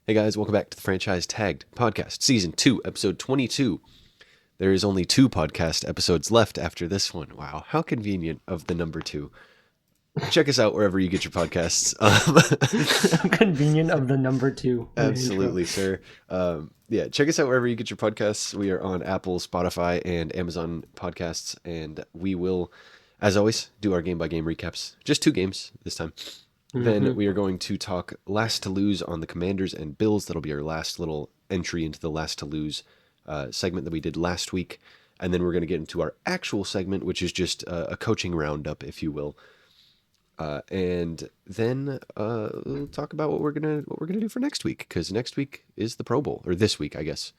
Hey guys, welcome back to the Franchise Tagged Podcast, Season 2, Episode 22. There is only 2 podcast episodes left after this one. Wow, how convenient of the number 2. Check us out wherever you get your podcasts. Convenient of the number 2. Absolutely, sir. Check us out wherever you get your podcasts. We are on Apple, Spotify, and Amazon podcasts, and we will, as always, do our game-by-game recaps. Just 2 games this time. Then we are going to talk last to lose on the Commanders and Bills. That'll be our last little entry into the last to lose segment that we did last week. And then we're going to get into our actual segment, which is just a coaching roundup, if you will. And then we'll talk about what we're gonna do for next week, because next week is the Pro Bowl, or this week, I guess.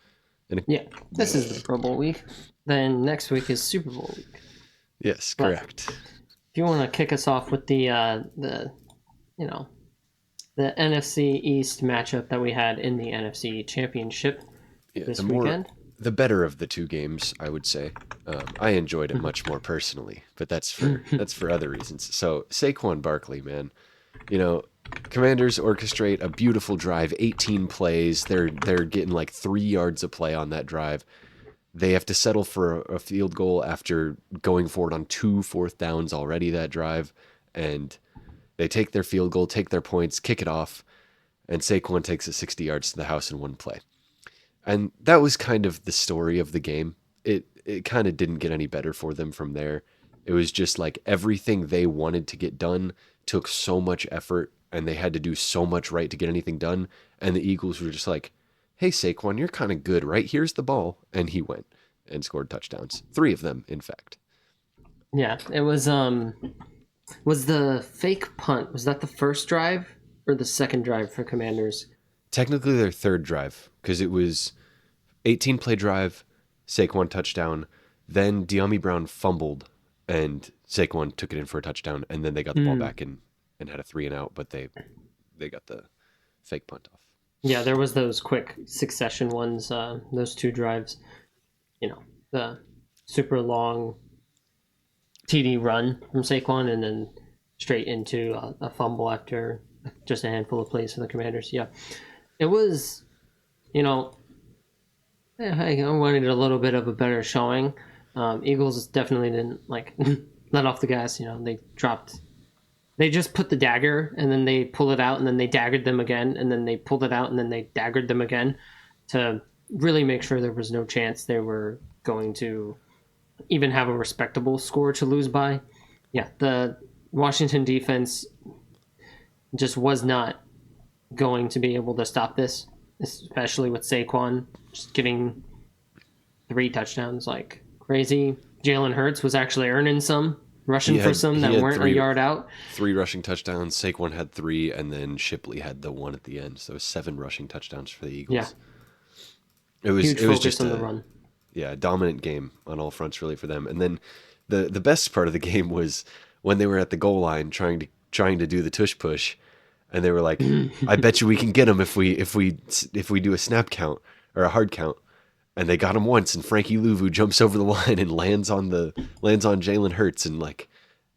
This is the Pro Bowl week. Then next week is Super Bowl week. Yes, correct. If you want to kick us off with the NFC East matchup that we had in the NFC Championship this weekend. The better of the 2 games, I would say. I enjoyed it much more personally, but that's for other reasons. So Saquon Barkley, man, Commanders orchestrate a beautiful drive, 18 plays. They're getting like 3 yards of play on that drive. They have to settle for a field goal after going forward on 2 fourth downs already that drive, and they take their field goal, take their points, kick it off, and Saquon takes it 60 yards to the house in 1 play. And that was kind of the story of the game. It kind of didn't get any better for them from there. It was just like everything they wanted to get done took so much effort, and they had to do so much right to get anything done. And the Eagles were just like, hey, Saquon, you're kind of good, right? Here's the ball. And he went and scored touchdowns. 3 of them, in fact. Yeah, it was the fake punt, was that the first drive or the second drive for Commanders? Technically their 3rd drive, because it was 18-play drive, Saquon touchdown, then De'Ami Brown fumbled, and Saquon took it in for a touchdown, and then they got the ball back and had a 3 and out, but they got the fake punt off. Yeah, there was those quick succession ones, those 2 drives, the super long TD run from Saquon, and then straight into a fumble after just a handful of plays for the Commanders. Yeah, it was, I wanted a little bit of a better showing. Eagles definitely didn't let off the gas. They just put the dagger, and then they pull it out, and then they daggered them again, and then they pulled it out, and then they daggered them again to really make sure there was no chance they were going to even have a respectable score to lose by. Yeah, the Washington defense just was not going to be able to stop this, especially with Saquon just getting 3 touchdowns like crazy. Jalen Hurts was actually earning some, rushing for some that weren't a yard out. 3 rushing touchdowns. Saquon had 3, and then Shipley had the 1 at the end. So 7 rushing touchdowns for the Eagles. Yeah. It was just on the run. Yeah, dominant game on all fronts really for them. And then the best part of the game was when they were at the goal line trying to do the tush push, and they were like, "I bet you we can get him if we do a snap count or a hard count." And they got him once, and Frankie Louvu jumps over the line and lands on Jalen Hurts, and like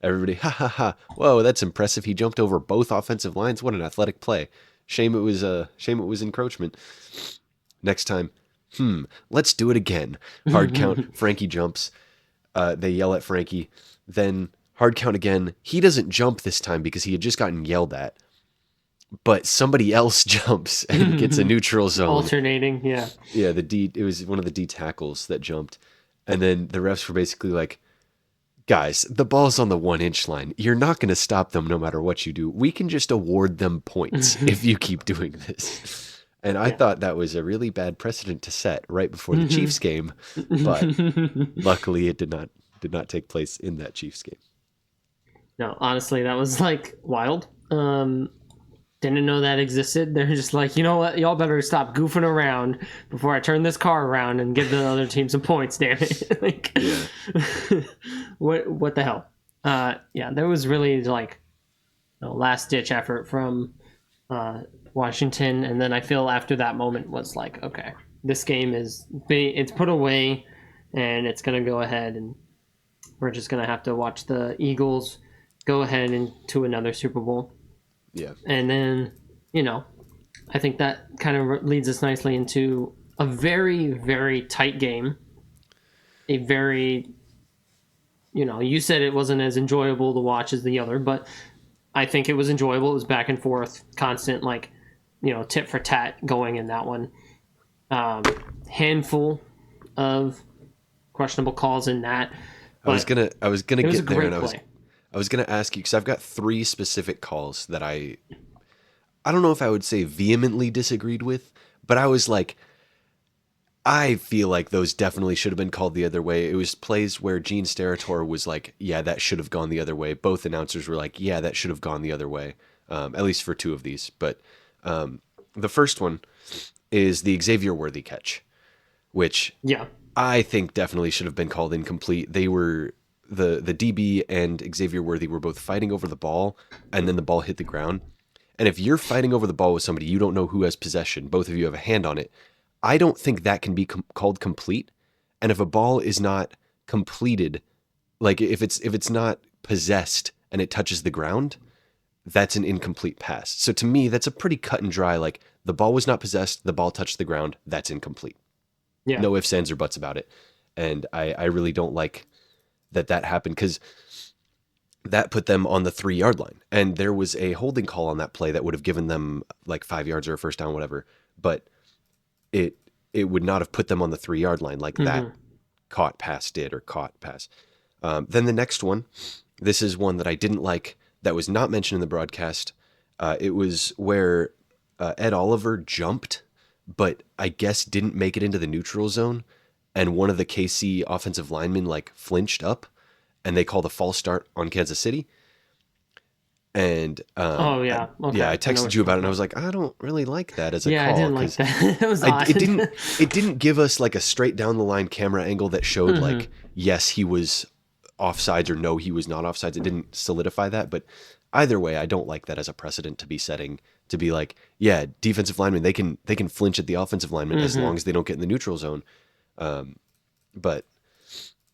everybody, ha ha ha! Whoa, that's impressive. He jumped over both offensive lines. What an athletic play! Shame it was encroachment. Next time. Let's do it again. Hard count, Frankie jumps. They yell at Frankie. Then hard count again. He doesn't jump this time because he had just gotten yelled at. But somebody else jumps and gets a neutral zone. Alternating, yeah. Yeah, it was one of the D tackles that jumped. And then the refs were basically like, guys, the ball's on the 1-inch line. You're not going to stop them no matter what you do. We can just award them points if you keep doing this. And I thought that was a really bad precedent to set right before the Chiefs game, but luckily it did not take place in that Chiefs game. No, honestly, that was wild. Didn't know that existed. They're just like, you know what? Y'all better stop goofing around before I turn this car around and give the other team some points. Damn it! What the hell? There was really last ditch effort from Washington, and then I feel after that moment was like, okay, this game it's put away, and it's gonna go ahead, and we're just gonna have to watch the Eagles go ahead into another Super Bowl. Yeah. And then, I think that kind of leads us nicely into a very, very tight game. A very, you said it wasn't as enjoyable to watch as the other, but I think it was enjoyable. It was back and forth, constant, like, tit for tat going in that one. Handful of questionable calls in that. I was gonna It was a get there, great and play. I was gonna ask you because I've got three specific calls that I don't know if I would say vehemently disagreed with, but I was like, I feel like those definitely should have been called the other way. It was plays where Gene Steratore was like, yeah, that should have gone the other way. Both announcers were like, yeah, that should have gone the other way, at least for two of these. But the first one is the Xavier Worthy catch, which Yeah. I think definitely should have been called incomplete. They were the DB and Xavier Worthy were both fighting over the ball, and then the ball hit the ground. And if you're fighting over the ball with somebody, you don't know who has possession. Both of you have a hand on it. I don't think that can be called complete. And if a ball is not completed, like if it's not possessed and it touches the ground, that's an incomplete pass. So to me, that's a pretty cut and dry. Like the ball was not possessed, the ball touched the ground, that's incomplete. Yeah. No ifs, ands, or buts about it. And I really don't like that happened because that put them on the 3 yard line. And there was a holding call on that play that would have given them like 5 yards or a first down, whatever. But it it would not have put them on the 3 yard line like that caught pass did or caught pass. Then the next one, this is one that I didn't like that was not mentioned in the broadcast. It was where Ed Oliver jumped, but I guess didn't make it into the neutral zone. And one of the KC offensive linemen like flinched up and they called a false start on Kansas City. And Oh yeah. Okay. yeah, I I know texted what you you're about it talking and I about. was like, I don't really like that as a Yeah, I call didn't like because that. It was odd. it didn't give us like a straight down the line camera angle that showed like yes he was offsides or no he was not offsides. It didn't solidify that, but either way, I don't like that as a precedent to be setting to be like yeah defensive linemen they can flinch at the offensive lineman as long as they don't get in the neutral zone. But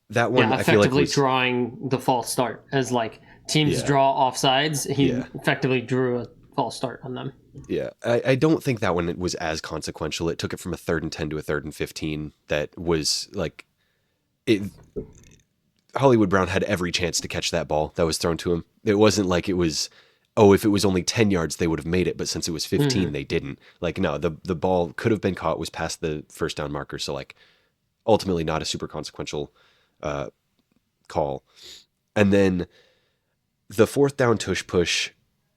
that one Yeah, I feel like effectively was drawing the false start as like teams yeah draw offsides. He yeah effectively drew a false start on them. yeah. I don't think that one was as consequential. It took it from a 3rd and 10 to a 3rd and 15 that was like it Hollywood Brown had every chance to catch that ball that was thrown to him. It wasn't like it was, oh, if it was only 10 yards, they would have made it. But since it was 15, they didn't. Like, no, the ball could have been caught, was past the first down marker. So, like, ultimately not a super consequential call. And then the 4th down tush push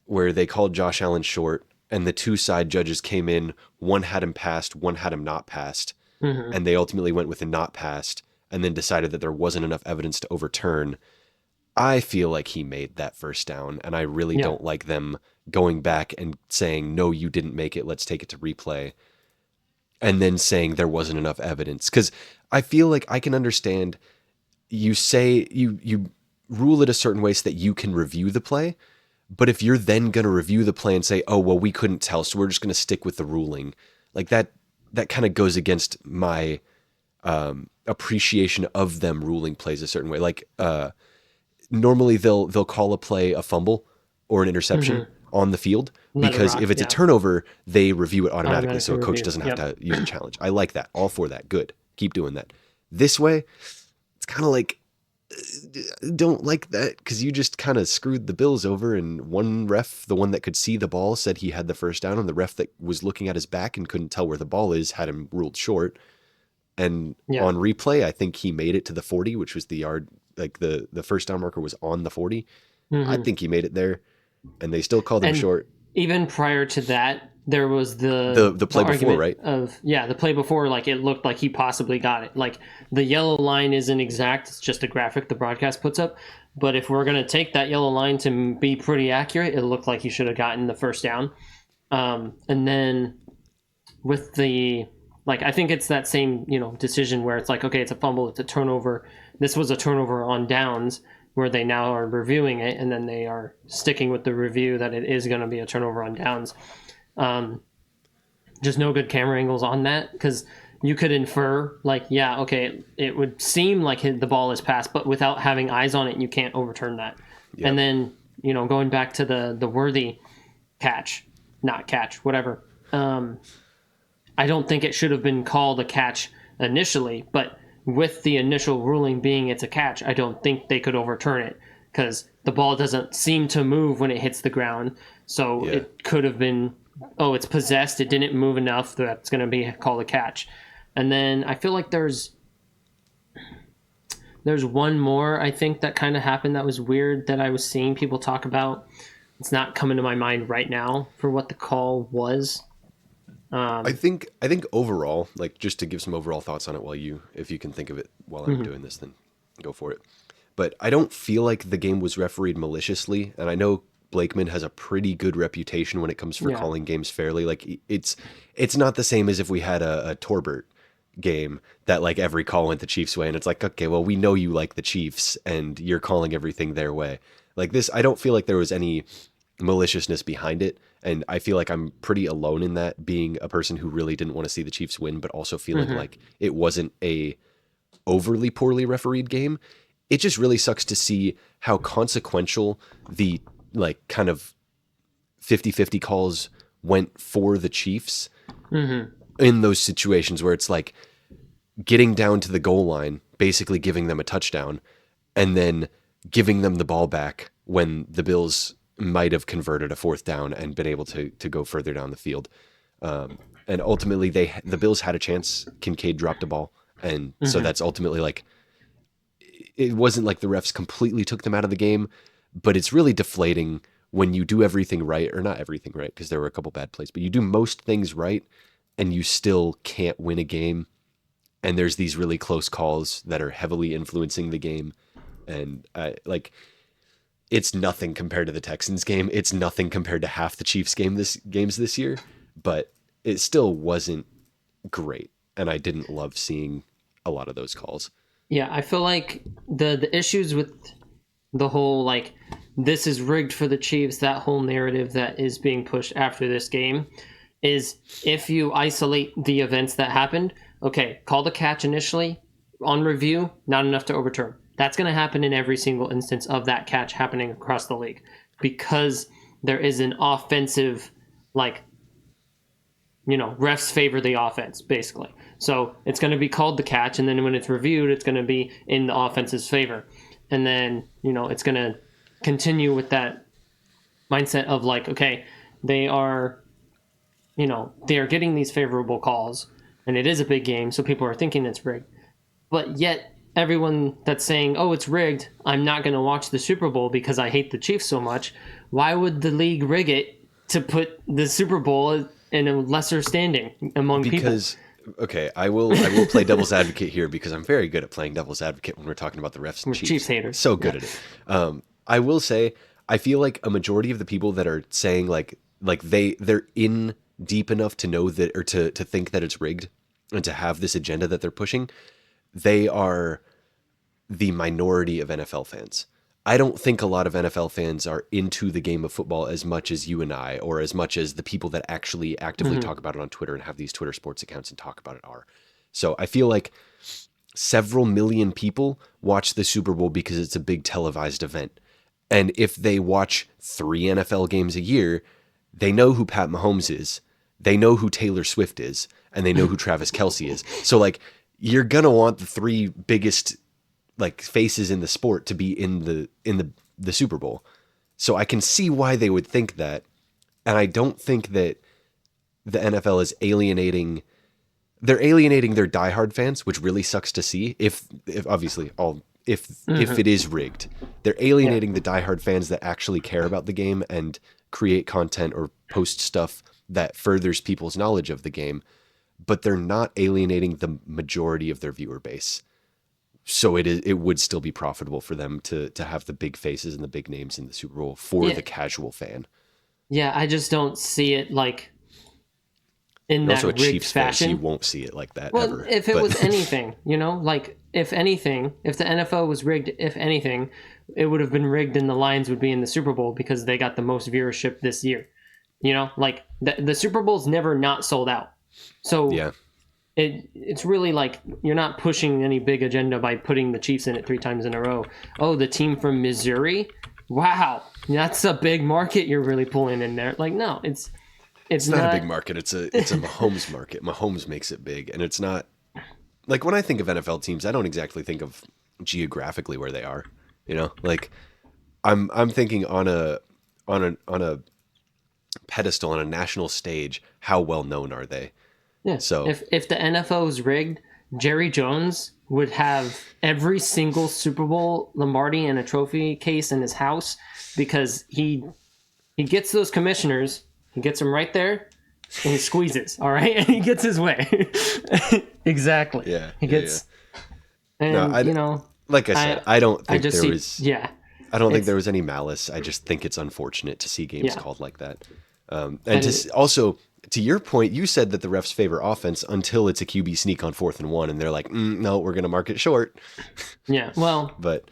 where they called Josh Allen short and the two side judges came in. One had him passed, one had him not passed. And they ultimately went with a not passed and then decided that there wasn't enough evidence to overturn. I feel like he made that first down, and I really Yeah. don't like them going back and saying, no, you didn't make it, let's take it to replay, and then saying there wasn't enough evidence. Because I feel like I can understand you say you rule it a certain way so that you can review the play, but if you're then going to review the play and say, oh, well, we couldn't tell, so we're just going to stick with the ruling, like that kind of goes against my appreciation of them ruling plays a certain way. Like normally they'll call a play a fumble or an interception on the field Let it because rock, if it's a yeah. turnover, they review it automatically. So a Automatically coach review. doesn't have Yep. to use a challenge. I like that. All for that. Good. Keep doing that. This way, it's kind of like don't like that because you just kind of screwed the Bills over. And one ref, the one that could see the ball, said he had the first down, and the ref that was looking at his back and couldn't tell where the ball is had him ruled short. And Yeah. on replay, I think he made it to the 40, which was the yard, like the first down marker was on the 40. I think he made it there, and they still called him And short. even prior to that, there was The play before, argument right? of the play before, like it looked like he possibly got it. Like the yellow line isn't exact; it's just a graphic the broadcast puts up. But if we're gonna take that yellow line to be pretty accurate, it looked like he should have gotten the first down. And then with the I think it's that same decision where it's like, okay, it's a fumble, it's a turnover. This was a turnover on downs where they now are reviewing it, and then they are sticking with the review that it is going to be a turnover on downs. Just no good camera angles on that because you could infer okay, it would seem like the ball is passed, but without having eyes on it, you can't overturn that. Yep. And then going back to the Worthy catch, not catch, whatever. I don't think it should have been called a catch initially, but with the initial ruling being it's a catch, I don't think they could overturn it because the ball doesn't seem to move when it hits the ground. So Yeah. it could have been, oh, it's possessed. It didn't move enough. That's going to be called a catch. And then I feel like there's one more, I think, that kind of happened that was weird that I was seeing people talk about. It's not coming to my mind right now for what the call was. I think overall, like just to give some overall thoughts on it if you can think of it while I'm doing this, then go for it. But I don't feel like the game was refereed maliciously, and I know Blakeman has a pretty good reputation when it comes for calling games fairly. Like it's not the same as if we had a Torbert game that like every call went the Chiefs' way, and it's like, okay, well, we know you like the Chiefs and you're calling everything their way. Like this, I don't feel like there was any maliciousness behind it, and I feel like I'm pretty alone in that, being a person who really didn't want to see the Chiefs win, but also feeling like it wasn't a overly poorly refereed game. It just really sucks to see how consequential the like kind of 50-50 calls went for the Chiefs in those situations where it's like getting down to the goal line, basically giving them a touchdown, and then giving them the ball back when the Bills might have converted a fourth down and been able to go further down the field. And ultimately the Bills had a chance. Kincaid dropped a ball. And so that's ultimately like, it wasn't like the refs completely took them out of the game, but it's really deflating when you do everything right, or not everything right, because there were a couple bad plays, but you do most things right and you still can't win a game. And there's these really close calls that are heavily influencing the game. And it's nothing compared to the Texans game. It's nothing compared to half the Chiefs games this year, but it still wasn't great. And I didn't love seeing a lot of those calls. Yeah, I feel like the issues with the whole like this is rigged for the Chiefs, that whole narrative that is being pushed after this game is if you isolate the events that happened, okay, call the catch initially on review, not enough to overturn. That's going to happen in every single instance of that catch happening across the league because there is an offensive, like, refs favor the offense, basically. So it's going to be called the catch, and then when it's reviewed, it's going to be in the offense's favor. And then, it's going to continue with that mindset of like, okay, they are getting these favorable calls, and it is a big game, so people are thinking it's rigged. But yet, everyone that's saying, oh, it's rigged, I'm not going to watch the Super Bowl because I hate the Chiefs so much. Why would the league rig it to put the Super Bowl in a lesser standing among people? Okay, I will play devil's advocate here because I'm very good at playing devil's advocate when we're talking about the refs and We're Chiefs. Chiefs haters. So good at it. I will say, I feel like a majority of the people that are saying like they're in deep enough to know that, or to think that it's rigged and to have this agenda that they're pushing, they are the minority of NFL fans. I don't think a lot of NFL fans are into the game of football as much as you and I, or as much as the people that actually actively talk about it on Twitter and have these Twitter sports accounts and talk about it are. So I feel like several million people watch the Super Bowl because it's a big televised event. And if they watch 3 NFL games a year, they know who Pat Mahomes is, they know who Taylor Swift is, and they know who Travis Kelce is. So like, you're gonna want the 3 biggest like faces in the sport to be in the Super Bowl. So I can see why they would think that. And I don't think that the NFL is alienating their diehard fans, which really sucks to see. If obviously if it is rigged, they're alienating the diehard fans that actually care about the game and create content or post stuff that furthers people's knowledge of the game, but they're not alienating the majority of their viewer base. So it would still be profitable for them to have the big faces and the big names in the Super Bowl for the casual fan. Yeah, I just don't see it like in You're that also a rigged Chiefs fan, so fashion. you won't see it like that Well, ever. if it was anything, like if anything, if the NFL was rigged, if anything, it would have been rigged and the Lions would be in the Super Bowl because they got the most viewership this year. Like the Super Bowl's never not sold out. So Yeah. It's really like you're not pushing any big agenda by putting the Chiefs in it 3 times in a row. Oh, the team from Missouri? Wow, that's a big market you're really pulling in there. Like, no, it's it's not a not. big market. It's a Mahomes market. Mahomes makes it big, and it's not like when I think of NFL teams, I don't exactly think of geographically where they are. Like I'm thinking on a pedestal on a national stage. How well known are they? Yeah. So If the NFL was rigged, Jerry Jones would have every single Super Bowl Lombardi and a trophy case in his house because he gets those commissioners, he gets them right there, and he squeezes. All right, and he gets his way. Exactly. yeah, He yeah, yeah. gets, No, and I like I said, I don't I think just there see, was. yeah, I don't think it's there was any malice. I just think it's unfortunate to see games yeah, called like that. And and also to your point, you said that the refs favor offense until it's a QB sneak on 4th and 1, and they're like, no, we're going to mark it short. yeah. Well, But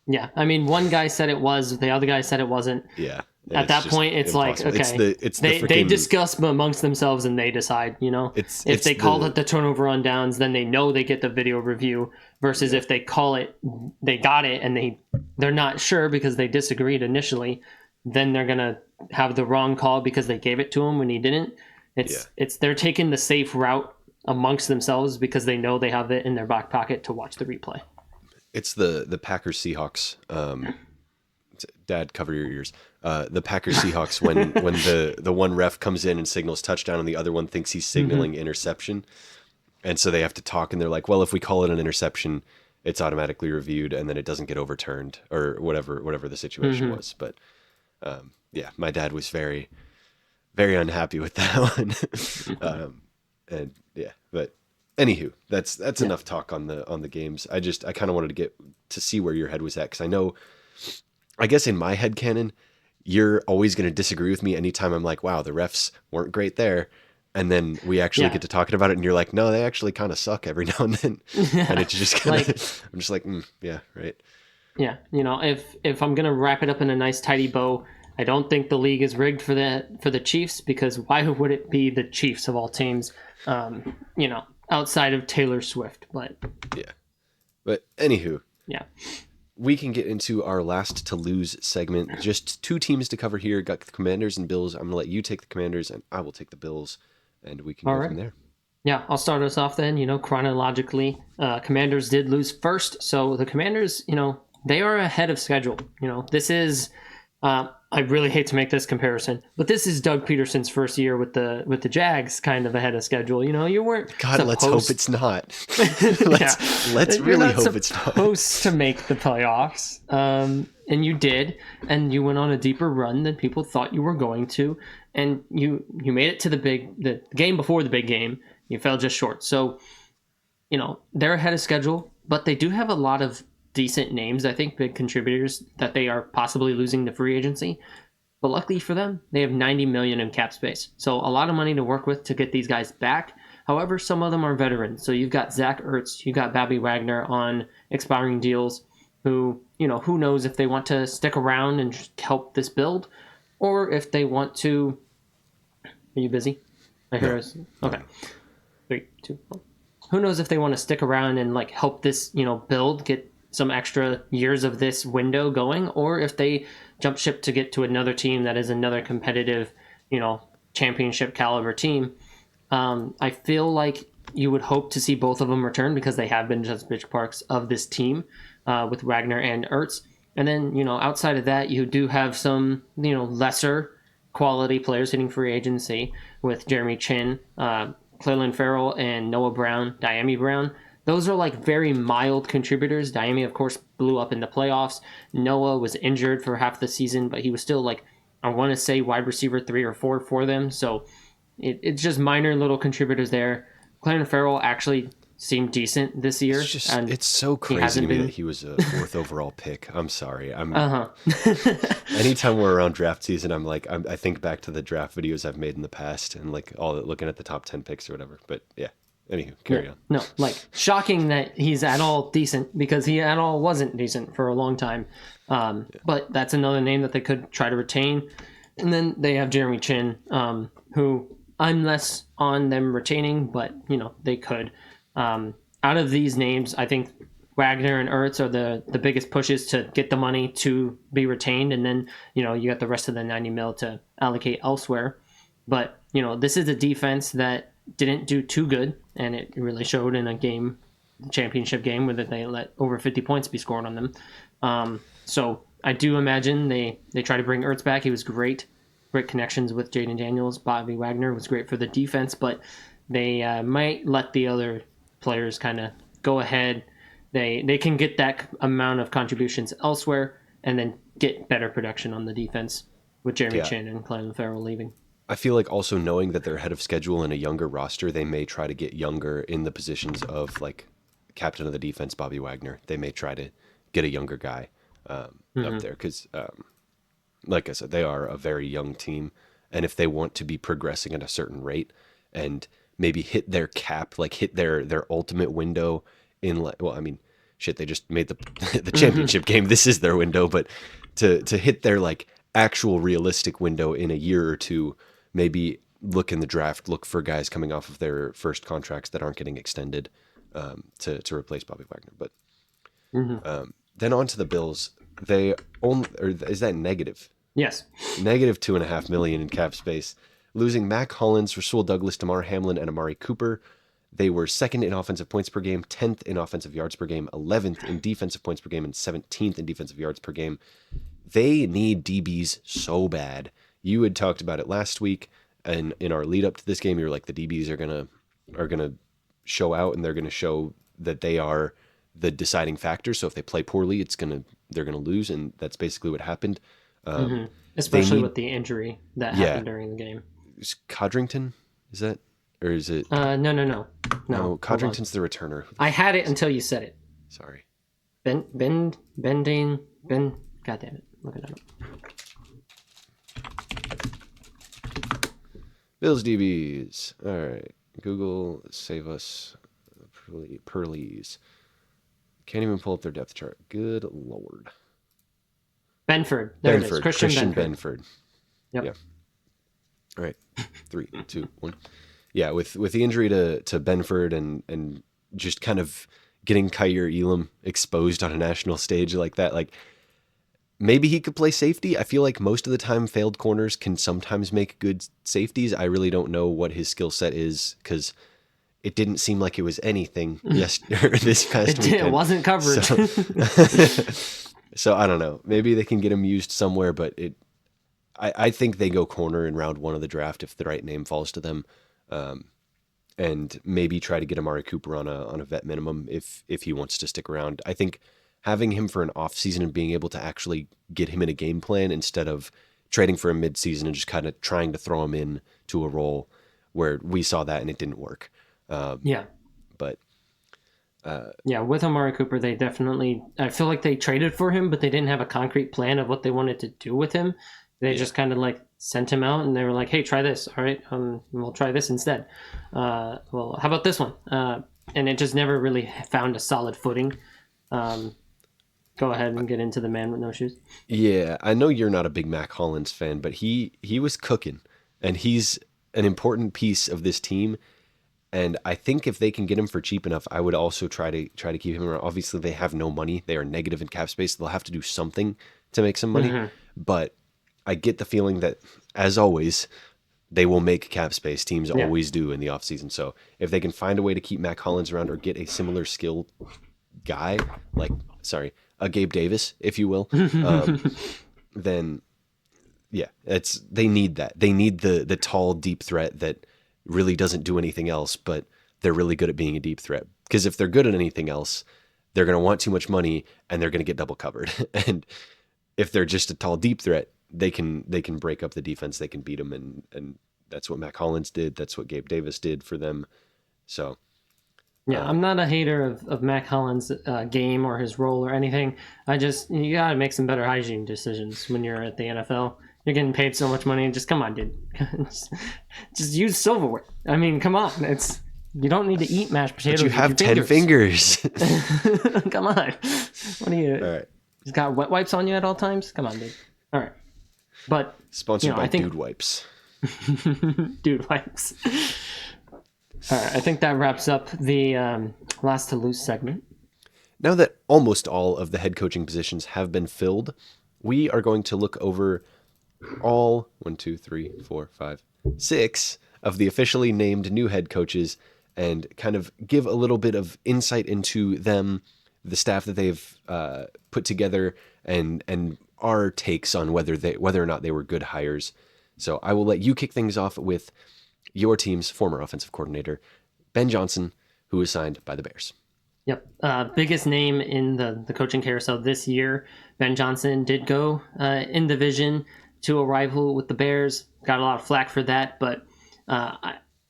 yeah. I mean, one guy said it was, the other guy said it wasn't. yeah, and At it's that just point, it's impossible. like, okay, It's the they freaking discuss amongst themselves and they decide. If they call it the turnover on downs, then they know they get the video review. Versus if they call it, they got it, and they're not sure because they disagreed initially. Then they're gonna have the wrong call because they gave it to him when he didn't. It's they're taking the safe route amongst themselves because they know they have it in their back pocket to watch the replay. It's the Packers Seahawks. Dad, cover your ears. The Packers Seahawks when the one ref comes in and signals touchdown and the other one thinks he's signaling interception, and so they have to talk and they're like, well, if we call it an interception, it's automatically reviewed and then it doesn't get overturned or whatever the situation was. But yeah, my dad was very very unhappy with that one. And yeah, but anywho, that's enough talk on the games. I kind of wanted to get to see where your head was at, because I guess in my head canon, you're always going to disagree with me anytime I'm like, wow, the refs weren't great there. And then we actually get to talking about it and you're like, no, they actually kind of suck every now and then. And it's just kind of, I'm just like, yeah, right. Yeah. If I'm going to wrap it up in a nice tidy bow, I don't think the league is rigged for the Chiefs, because why would it be the Chiefs of all teams, outside of Taylor Swift? But yeah. But anywho. Yeah. We can get into our last to lose segment. Just 2 teams to cover here. Got the Commanders and Bills. I'm going to let you take the Commanders and I will take the Bills, and we can go from there. Yeah, I'll start us off then, chronologically. Commanders did lose first. So the Commanders, they are ahead of schedule. This is, I really hate to make this comparison, but this is Doug Peterson's first year with the Jags, kind of ahead of schedule. You weren't let's hope it's not. let's really hope it's not. Supposed to make the playoffs, and you did, and you went on a deeper run than people thought you were going to, and you made it to the game before the big game. You fell just short. So, they're ahead of schedule, but they do have a lot of decent names, I think, big contributors that they are possibly losing to free agency. But luckily for them, they have $90 million in cap space. So a lot of money to work with to get these guys back. However, some of them are veterans. So you've got Zach Ertz, you've got Bobby Wagner on expiring deals who knows if they want to stick around and just help this build, or if they want to... Are you busy? I hear us. Okay. 3, 2, 1. Who knows if they want to stick around and help this, build, get some extra years of this window going, or if they jump ship to get to another team that is another competitive, championship caliber team. I feel like you would hope to see both of them return because they have been just big parts of this team, with Wagner and Ertz. And then, outside of that, you do have some, lesser quality players hitting free agency with Jeremy Chin, Clelin Ferrell, and Noah Brown, Diami Brown. Those are very mild contributors. Diami, of course, blew up in the playoffs. Noah was injured for half the season, but he was still I want to say wide receiver 3 or 4 for them. So it's just minor little contributors there. Clelin Ferrell actually seemed decent this year. It's so crazy to me that he was a 4th overall pick. I'm sorry. Anytime we're around draft season, I'm I think back to the draft videos I've made in the past and looking at the top 10 picks or whatever. But yeah. Anywho, carry on. No, shocking that he's at all decent, because he at all wasn't decent for a long time. But that's another name that they could try to retain. And then they have Jeremy Chin, who I'm less on them retaining, but, they could. Out of these names, I think Wagner and Ertz are the biggest pushes to get the money to be retained, and then you got the rest of the 90 mil to allocate elsewhere. But this is a defense that didn't do too good, and it really showed in a championship game where they let over 50 points be scored on them. So I do imagine they try to bring Ertz back. He was great connections with Jaden Daniels. Bobby Wagner was great for the defense, but they might let the other players kind of go ahead. They can get that amount of contributions elsewhere and then get better production on the defense with Jeremy Chin and Clelin Ferrell leaving. I feel like also knowing that they're ahead of schedule and a younger roster, they may try to get younger in the positions of like captain of the defense, Bobby Wagner. They may try to get a younger guy up there because, like I said, they are a very young team. And if they want to be progressing at a certain rate and maybe hit their cap, like hit their ultimate window in they just made the championship game. This is their window, but to hit their like actual realistic window in a year or two, maybe look in the draft, look for guys coming off of their first contracts that aren't getting extended to replace Bobby Wagner. But then on to the Bills. They only, or is that negative? Yes. Negative $2.5 million in cap space. Losing Mac Hollins, Rasul Douglas, Damar Hamlin, and Amari Cooper. They were 2nd in offensive points per game, 10th in offensive yards per game, 11th in defensive points per game, and 17th in defensive yards per game. They need DBs so bad. You had talked about it last week, and in our lead up to this game, you were like, the DBs are gonna show out, and they're gonna show that they are the deciding factor. So if they play poorly, they're gonna lose, and that's basically what happened. Especially with the injury that happened during the game. Is Codrington? Is that, or is it? No. Codrington's the returner. I had it until you said it. Sorry. Ben. God damn it! Look at that up. Bills DBs. All right. Google, save us. Pearlies. Can't even pull up their depth chart. Good Lord. Benford. There it is. Christian Benford. Yep. Yeah. All right. 3, 2, 1. Yeah, with the injury to Benford and just kind of getting Kyer Elam exposed on a national stage like that, like maybe he could play safety. I feel like most of the time failed corners can sometimes make good safeties. I really don't know what his skill set is because it didn't seem like it was anything this past weekend. It wasn't covered. So I don't know. Maybe they can get him used somewhere, but I think they go corner in round 1 of the draft if the right name falls to them. And maybe try to get Amari Cooper on a vet minimum if he wants to stick around. I think having him for an offseason and being able to actually get him in a game plan instead of trading for a midseason and just kind of trying to throw him in to a role where we saw that and it didn't work. But with Amari Cooper, they definitely, I feel like they traded for him, but they didn't have a concrete plan of what they wanted to do with him. They just kind of like sent him out and they were like, hey, try this. All right. We'll try this instead. Well, how about this one? And it just never really found a solid footing. Go ahead and get into the man with no shoes. Yeah, I know you're not a big Mac Hollins fan, but he was cooking, and he's an important piece of this team. And I think if they can get him for cheap enough, I would also try to keep him around. Obviously, they have no money; they are negative in cap space. They'll have to do something to make some money. But I get the feeling that, as always, they will make cap space. Teams always do in the offseason. So if they can find a way to keep Mac Hollins around or get a similar skill guy, a Gabe Davis, if you will, then they need that. They need the tall, deep threat that really doesn't do anything else, but they're really good at being a deep threat. Because if they're good at anything else, they're going to want too much money and they're going to get double covered. And if they're just a tall, deep threat, they can break up the defense. They can beat them, and that's what Mac Hollins did. That's what Gabe Davis did for them. So. Yeah, I'm not a hater of Mac Hollins' game or his role or anything. You got to make some better hygiene decisions when you're at the NFL. You're getting paid so much money. Just come on, dude. just use silverware. I mean, come on. You don't need to eat mashed potatoes. But you have 10 fingers. Come on. What are you? All right. He's got wet wipes on you at all times. Come on, dude. All right. But sponsored by Dude Wipes. Dude Wipes. All right, I think that wraps up the last to lose segment. Now that almost all of the head coaching positions have been filled, we are going to look over all 6 of the officially named new head coaches and kind of give a little bit of insight into them, the staff that they've put together, and our takes on whether or not they were good hires. So I will let you kick things off with your team's former offensive coordinator, Ben Johnson, who was signed by the Bears. Yep. Biggest name in the coaching carousel this year. Ben Johnson did go in division to a rival with the Bears. Got a lot of flack for that, but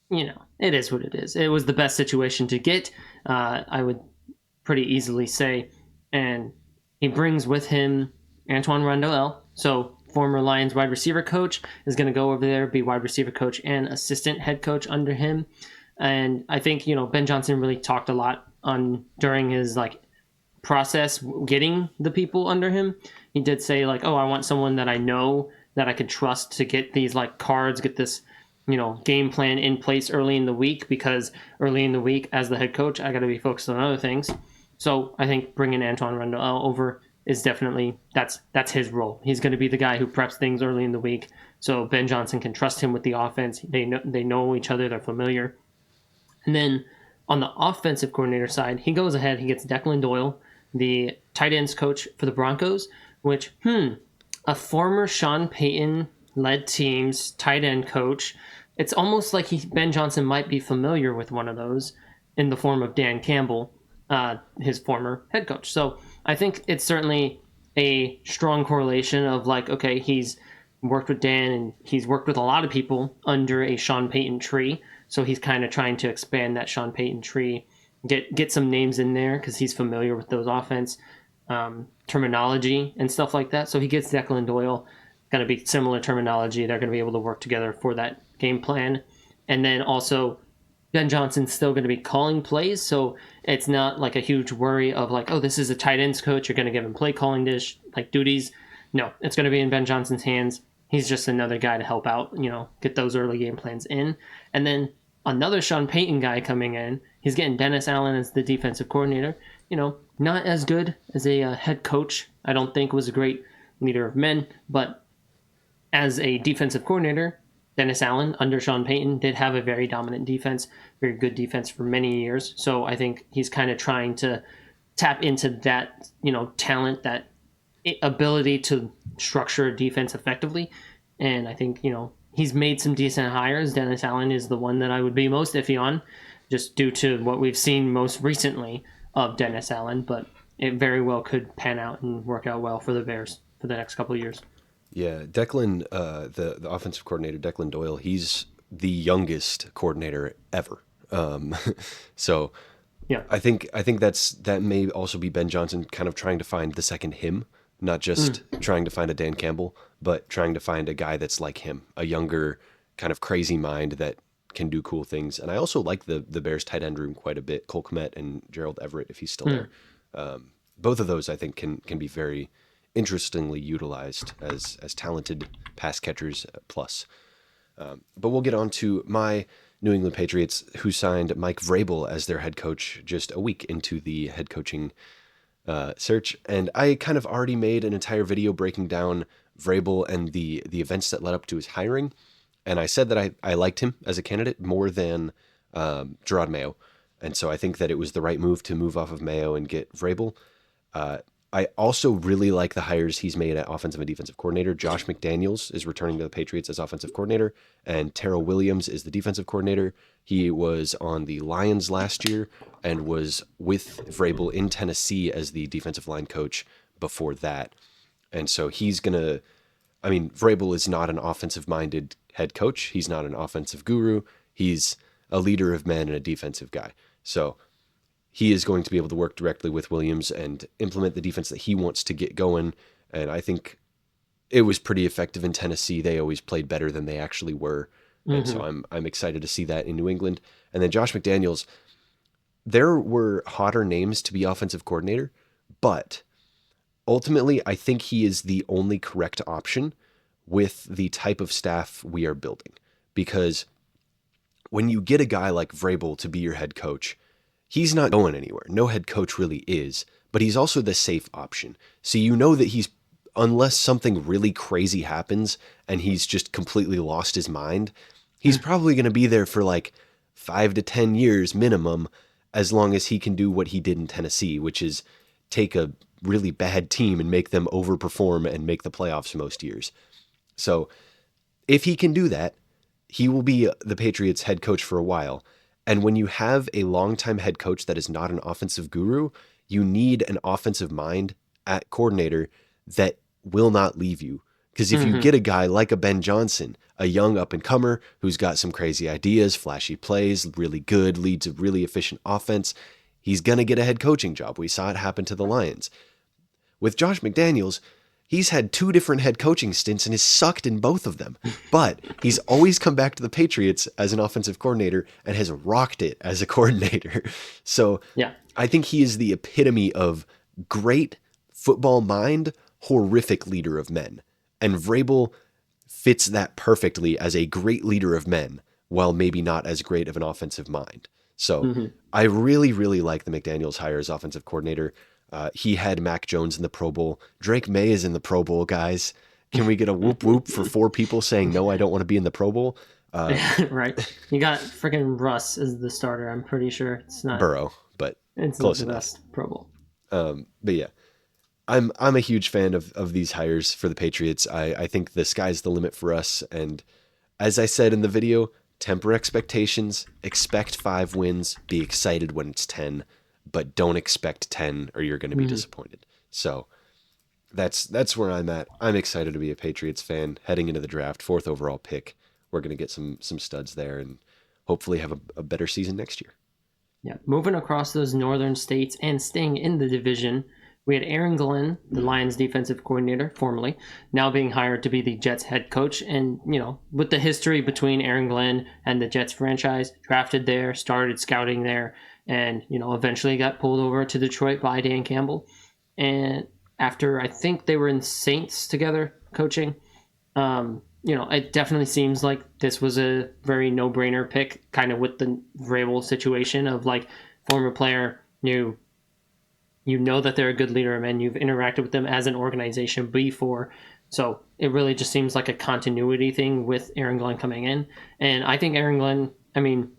it is what it is. It was the best situation to get, I would pretty easily say. And he brings with him Antoine Randall, so former Lions wide receiver coach, is going to go over there, be wide receiver coach and assistant head coach under him. And I think, Ben Johnson really talked a lot during his process getting the people under him. He did say I want someone that I know that I could trust to get these cards, get this game plan in place early in the week, because early in the week as the head coach I got to be focused on other things. So I think bringing Antoine Randall over is definitely that's his role. He's going to be the guy who preps things early in the week, so Ben Johnson can trust him with the offense. They know each other, they're familiar. And then on the offensive coordinator side, he goes ahead, he gets Declan Doyle, the tight ends coach for the Broncos, which, a former Sean Payton-led team's tight end coach. It's almost like Ben Johnson might be familiar with one of those in the form of Dan Campbell, his former head coach. So I think it's certainly a strong correlation of okay, he's worked with Dan and he's worked with a lot of people under a Sean Payton tree. So he's kind of trying to expand that Sean Payton tree, get some names in there because he's familiar with those offense terminology and stuff like that. So he gets Declan Doyle, going to be similar terminology. They're going to be able to work together for that game plan. And then also Ben Johnson's still going to be calling plays. So it's not a huge worry of oh, this is a tight ends coach, you're going to give him play calling duties. No, it's going to be in Ben Johnson's hands. He's just another guy to help out, get those early game plans in. And then another Sean Payton guy coming in. He's getting Dennis Allen as the defensive coordinator. Not as good as a head coach. I don't think was a great leader of men, but as a defensive coordinator, Dennis Allen under Sean Payton did have a very dominant defense, very good defense for many years. So I think he's kind of trying to tap into that, talent, that ability to structure a defense effectively. And I think, he's made some decent hires. Dennis Allen is the one that I would be most iffy on, just due to what we've seen most recently of Dennis Allen. But it very well could pan out and work out well for the Bears for the next couple of years. Yeah, Declan, the offensive coordinator, Declan Doyle, he's the youngest coordinator ever. So yeah, I think that may also be Ben Johnson kind of trying to find the second him, not just trying to find a Dan Campbell, but trying to find a guy that's like him, a younger kind of crazy mind that can do cool things. And I also like the Bears tight end room quite a bit. Cole Kmet and Gerald Everett, if he's still there. Both of those I think can be very interestingly utilized as talented pass catchers plus. But we'll get on to my New England Patriots, who signed Mike Vrabel as their head coach just a week into the head coaching search. And I kind of already made an entire video breaking down Vrabel and the events that led up to his hiring. And I said that I liked him as a candidate more than Gerard Mayo. And so I think that it was the right move to move off of Mayo and get Vrabel. I also really like the hires he's made at offensive and defensive coordinator. Josh McDaniels is returning to the Patriots as offensive coordinator, and Terrell Williams is the defensive coordinator. He was on the Lions last year and was with Vrabel in Tennessee as the defensive line coach before that. And so Vrabel is not an offensive-minded head coach. He's not an offensive guru. He's a leader of men and a defensive guy. So he is going to be able to work directly with Williams and implement the defense that he wants to get going. And I think it was pretty effective in Tennessee. They always played better than they actually were. And so I'm excited to see that in New England. And then Josh McDaniels, there were hotter names to be offensive coordinator, but ultimately I think he is the only correct option with the type of staff we are building. Because when you get a guy like Vrabel to be your head coach, he's not going anywhere. No head coach really is. but he's also the safe option. So you know that he's, unless something really crazy happens and he's just completely lost his mind, he's probably going to be there for like 5 to 10 years minimum, as long as he can do what he did in Tennessee, which is take a really bad team and make them overperform and make the playoffs most years. So if he can do that, he will be the Patriots head coach for a while. And when you have a longtime head coach that is not an offensive guru, you need an offensive mind at coordinator that will not leave you. Because if you Mm-hmm. get a guy like a Ben Johnson, a young up and comer who's got some crazy ideas, flashy plays, really good, leads a really efficient offense, he's going to get a head coaching job. We saw it happen to the Lions. With Josh McDaniels, he's had 2 different head coaching stints and has sucked in both of them. But he's always come back to the Patriots as an offensive coordinator and has rocked it as a coordinator. So Yeah. I think he is the epitome of great football mind, horrific leader of men. And Vrabel fits that perfectly as a great leader of men, while maybe not as great of an offensive mind. So Mm-hmm. I really, really like the McDaniels hire as offensive coordinator. He had Mac Jones in the Pro Bowl. Drake May is in the Pro Bowl, guys. Can we get a whoop whoop for 4 people saying, no, I don't want to be in the Pro Bowl? Right. You got freaking Russ as the starter. I'm pretty sure Burrow, but it's not close the enough. best Pro Bowl. But yeah, I'm a huge fan of these hires for the Patriots. I think the sky's the limit for us. And as I said in the video, temper expectations, expect 5 wins, be excited when it's 10, but don't expect 10 or you're going to be disappointed. So that's where I'm at. I'm excited to be a Patriots fan heading into the draft, 4th overall pick. We're going to get some studs there and hopefully have a better season next year. Yeah. Moving across those northern states and staying in the division, we had Aaron Glenn, the Lions defensive coordinator, formerly, now being hired to be the Jets head coach. And, with the history between Aaron Glenn and the Jets franchise, drafted there, started scouting there, and, eventually got pulled over to Detroit by Dan Campbell. And after, I think they were in Saints together coaching, it definitely seems like this was a very no-brainer pick, kind of with the Vrabel situation of like former player, you know that they're a good leader and you've interacted with them as an organization before. So it really just seems like a continuity thing with Aaron Glenn coming in. And I think Aaron Glenn, I mean,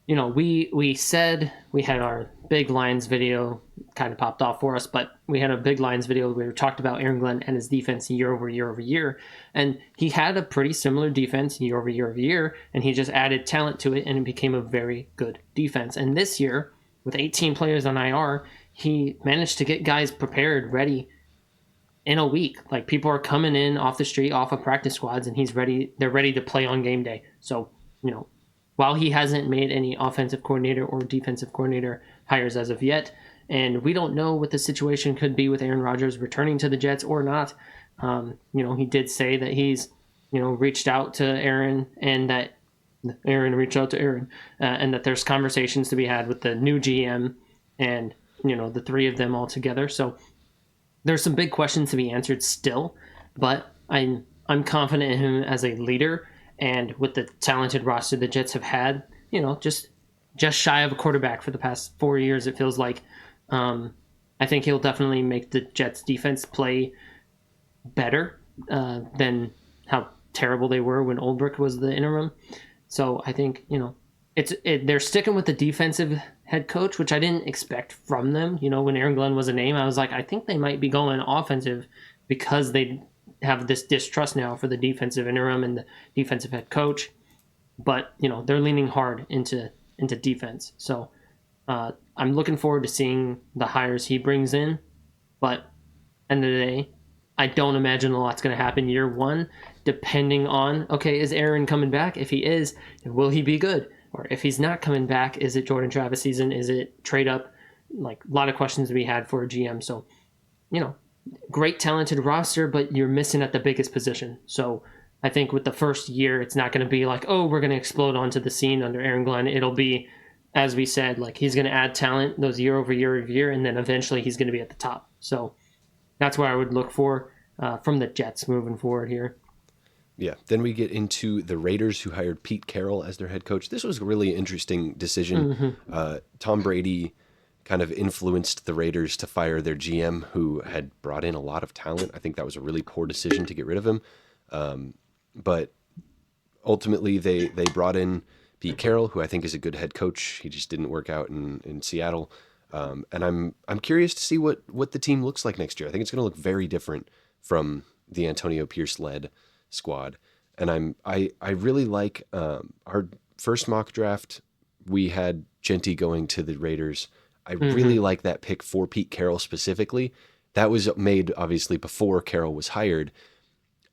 we said we had our big Lions video kind of popped off for us, but we had a big Lions video where we talked about Aaron Glenn and his defense year over year over year. And he had a pretty similar defense year over year over year, and he just added talent to it and it became a very good defense. And this year, with 18 players on IR, he managed to get guys prepared, ready in a week. Like people are coming in off the street, off of practice squads, and they're ready to play on game day. So, while he hasn't made any offensive coordinator or defensive coordinator hires as of yet, and we don't know what the situation could be with Aaron Rodgers returning to the Jets or not. He did say that he's, reached out to Aaron and that Aaron reached out to Aaron and that there's conversations to be had with the new GM and, the 3 of them all together. So there's some big questions to be answered still, but I'm confident in him as a leader. And with the talented roster the Jets have had, just shy of a quarterback for the past 4 years, it feels like. I think he'll definitely make the Jets defense play better than how terrible they were when Ulbrich was the interim. So I think, they're sticking with the defensive head coach, which I didn't expect from them. When Aaron Glenn was a name, I was like, I think they might be going offensive because they have this distrust now for the defensive interim and the defensive head coach. But, they're leaning hard into defense. So I'm looking forward to seeing the hires he brings in. But end of the day, I don't imagine a lot's going to happen year one, depending on, okay, is Aaron coming back? If he is, will he be good? Or if he's not coming back, is it Jordan Travis season? Is it trade up? Like a lot of questions to be had for a GM. So, great talented roster, but you're missing at the biggest position. So I think with the first year, it's not going to be like, oh, we're going to explode onto the scene under Aaron Glenn. It'll be, as we said, like he's going to add talent those year over year over year, and then eventually he's going to be at the top. So that's what I would look for from the Jets moving forward here. Yeah. Then we get into the Raiders, who hired Pete Carroll as their head coach. This was a really interesting decision. Tom Brady kind of influenced the Raiders to fire their GM, who had brought in a lot of talent. I think that was a really poor decision to get rid of him. But ultimately, they brought in Pete Carroll, who I think is a good head coach. He just didn't work out in Seattle. And I'm curious to see what the team looks like next year. I think it's going to look very different from the Antonio Pierce led squad. And I really like our first mock draft. We had Genty going to the Raiders. I really like that pick for Pete Carroll specifically. That was made obviously before Carroll was hired.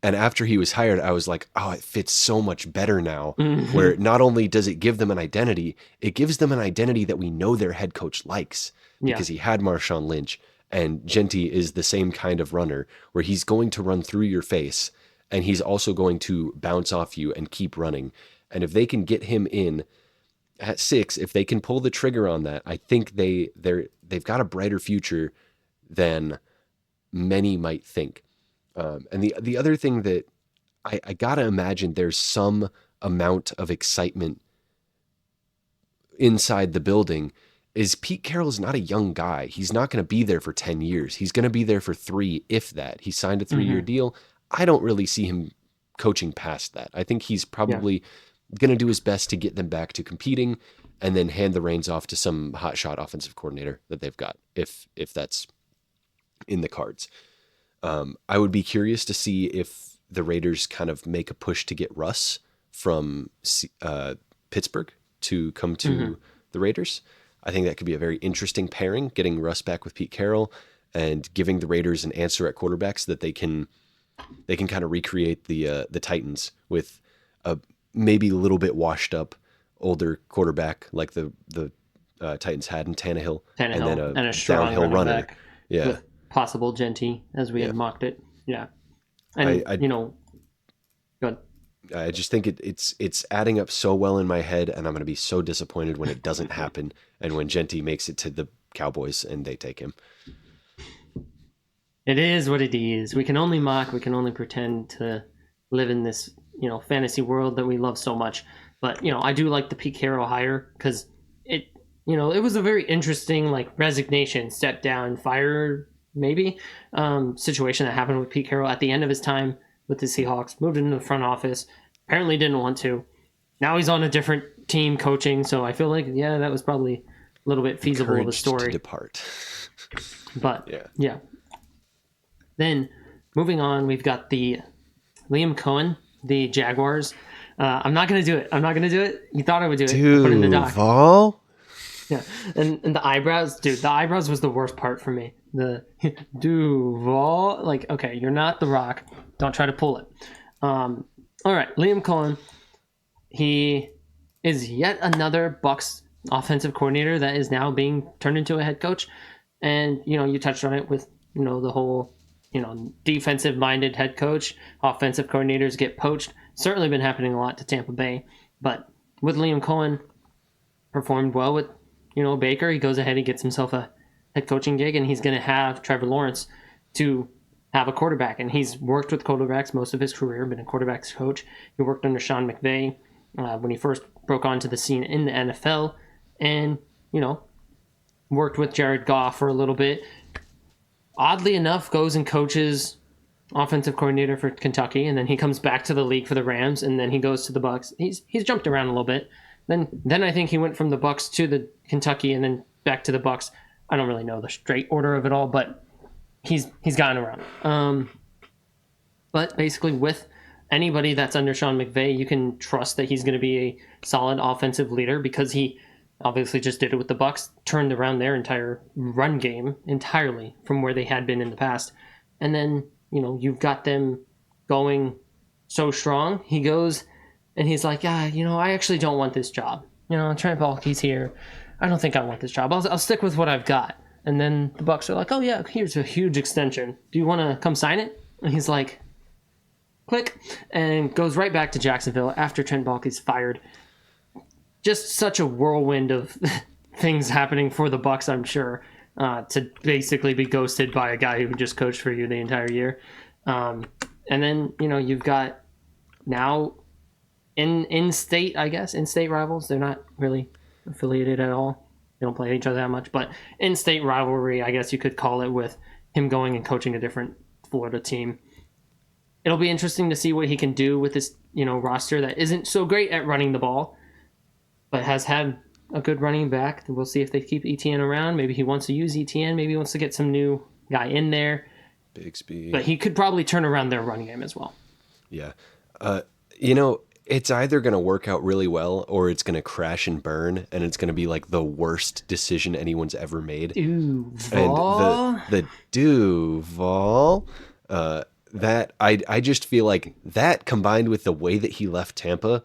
And after he was hired, I was like, oh, it fits so much better now, where not only does it give them an identity, it gives them an identity that we know their head coach likes, because he had Marshawn Lynch, and Genty is the same kind of runner where he's going to run through your face and he's also going to bounce off you and keep running. And if they can get him in at 6, if they can pull the trigger on that, I think they've got a brighter future than many might think. And the other thing that I gotta imagine, there's some amount of excitement inside the building, is Pete Carroll's not a young guy. He's not going to be there for 10 years. He's going to be there for 3, if that. He signed a 3-year deal. I don't really see him coaching past that. I think he's probably going to do his best to get them back to competing and then hand the reins off to some hotshot offensive coordinator that they've got, if that's in the cards. I would be curious to see if the Raiders kind of make a push to get Russ from Pittsburgh to come to the Raiders. I think that could be a very interesting pairing, getting Russ back with Pete Carroll and giving the Raiders an answer at quarterback so that they can kind of recreate the Titans with a maybe a little bit washed up older quarterback like the Titans had in Tannehill, and then a strong downhill runner. Back with possible Genty, as we had mocked it. Yeah. And, good. I just think it's adding up so well in my head, and I'm going to be so disappointed when it doesn't happen and when Genty makes it to the Cowboys and they take him. It is what it is. We can only mock. We can only pretend to live in this, fantasy world that we love so much. But, I do like the Pete Carroll hire because it was a very interesting, resignation, step down, fire, maybe, situation that happened with Pete Carroll at the end of his time with the Seahawks, moved into the front office, apparently didn't want to. Now he's on a different team coaching, so I feel like, that was probably a little bit feasible of a story. To depart. But, yeah. Then, moving on, we've got the Liam Cohen, the Jaguars. I'm not going to do it. You thought I would do it. Put in the doc. Duval? Yeah, and the eyebrows, dude, the eyebrows was the worst part for me. The Duval, okay, you're not The Rock. Don't try to pull it. All right, Liam Cohen. He is yet another Bucs offensive coordinator that is now being turned into a head coach. And, you touched on it with, the whole, defensive-minded head coach. Offensive coordinators get poached. Certainly been happening a lot to Tampa Bay. But with Liam Cohen, performed well with, Baker. He goes ahead and gets himself a head coaching gig, and he's going to have Trevor Lawrence to have a quarterback. And he's worked with quarterbacks most of his career, been a quarterback's coach. He worked under Sean McVay when he first broke onto the scene in the NFL, and, worked with Jared Goff for a little bit. Oddly enough, goes and coaches offensive coordinator for Kentucky, and then he comes back to the league for the Rams, and then he goes to the Bucs. He's jumped around a little bit. Then I think he went from the Bucs to the Kentucky and then back to the Bucs. I don't really know the straight order of it all, but he's gotten around. But basically, with anybody that's under Sean McVay, you can trust that he's going to be a solid offensive leader because he obviously just did it with the Bucs, turned around their entire run game entirely from where they had been in the past. And then, you've got them going so strong. He goes and he's like, I actually don't want this job. Trent Baalke's here. I don't think I want this job. I'll stick with what I've got. And then the Bucs are like, oh yeah, here's a huge extension. Do you want to come sign it? And he's like, click, and goes right back to Jacksonville after Trent Baalke's fired. Just such a whirlwind of things happening for the Bucs, I'm sure, to basically be ghosted by a guy who just coached for you the entire year. And then, you've got now in-state, I guess, in-state rivals. They're not really affiliated at all. They don't play each other that much, but in-state rivalry, I guess you could call it, with him going and coaching a different Florida team. It'll be interesting to see what he can do with this, roster that isn't so great at running the ball, but has had a good running back. We'll see if they keep ETN around. Maybe he wants to use ETN. Maybe he wants to get some new guy in there. Bixby. But he could probably turn around their running game as well. Yeah. It's either going to work out really well or it's going to crash and burn, and it's going to be like the worst decision anyone's ever made. Duval? And the Duval, that I just feel like that, combined with the way that he left Tampa,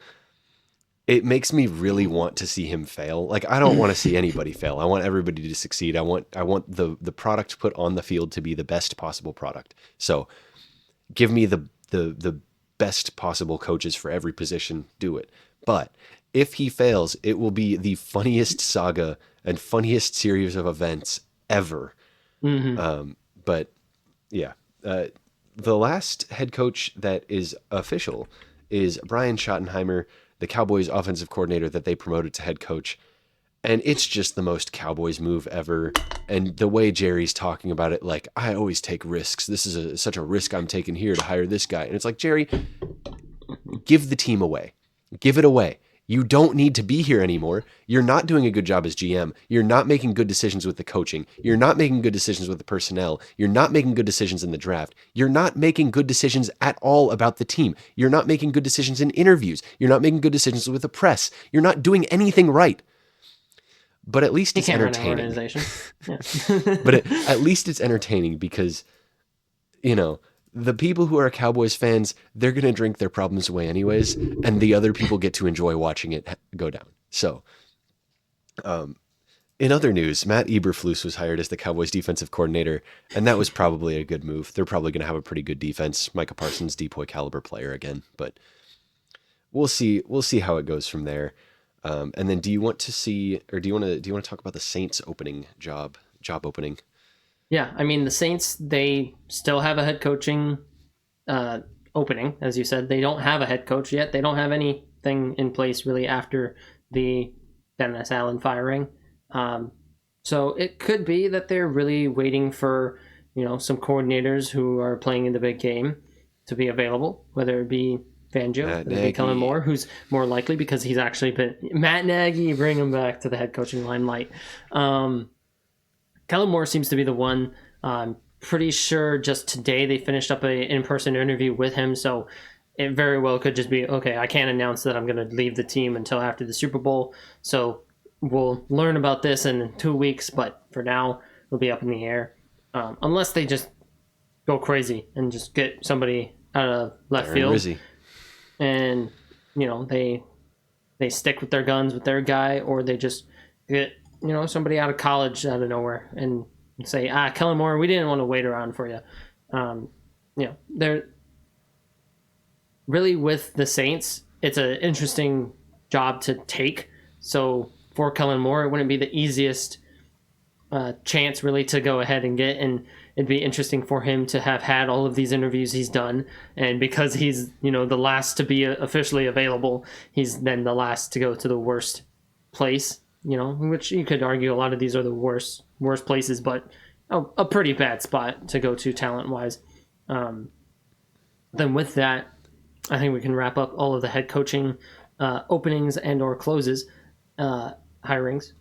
it makes me really want to see him fail. Like, I don't want to see anybody fail. I want everybody to succeed. I want the product put on the field to be the best possible product. So give me the best possible coaches for every position, do it. But if he fails, it will be the funniest saga and funniest series of events ever. Mm-hmm. But yeah, the last head coach that is official is Brian Schottenheimer, the Cowboys offensive coordinator that they promoted to head coach. And it's just the most Cowboys move ever. And the way Jerry's talking about it, like, I always take risks. This is such a risk I'm taking here to hire this guy. And it's like, Jerry, give the team away. Give it away. You don't need to be here anymore. You're not doing a good job as GM. You're not making good decisions with the coaching. You're not making good decisions with the personnel. You're not making good decisions in the draft. You're not making good decisions at all about the team. You're not making good decisions in interviews. You're not making good decisions with the press. You're not doing anything right. But at least it's entertaining. Yeah. But at least it's entertaining because, the people who are Cowboys fans, they're going to drink their problems away anyways, and the other people get to enjoy watching it go down. So, in other news, Matt Eberflus was hired as the Cowboys defensive coordinator, and that was probably a good move. They're probably going to have a pretty good defense. Micah Parsons, DPOY caliber player again, but we'll see. We'll see how it goes from there. And then, do you want to talk about the Saints job opening? Yeah, I mean, the Saints, they still have a head coaching opening, as you said. They don't have a head coach yet. They don't have anything in place really after the Dennis Allen firing. So it could be that they're really waiting for, some coordinators who are playing in the big game to be available, whether it be Fangio, whether it be Kellen Moore, who's more likely because he's actually been Matt Nagy, bring him back to the head coaching limelight. Kellen Moore seems to be the one. I'm pretty sure just today they finished up an in-person interview with him, so it very well could just be, okay, I can't announce that I'm going to leave the team until after the Super Bowl, so we'll learn about this in 2 weeks, but for now, it'll be up in the air. Unless they just go crazy and just get somebody out of left field. Rizzi. And, they stick with their guns with their guy, or they just get somebody out of college out of nowhere and say, Kellen Moore, we didn't want to wait around for you. They're really, with the Saints, it's an interesting job to take. So for Kellen Moore, it wouldn't be the easiest chance really to go ahead and get, and it'd be interesting for him to have had all of these interviews he's done, and because he's the last to be officially available, he's then the last to go to the worst place, which you could argue a lot of these are the worst places, but a pretty bad spot to go to talent wise. Then with that, I think we can wrap up all of the head coaching openings and or closes, hirings.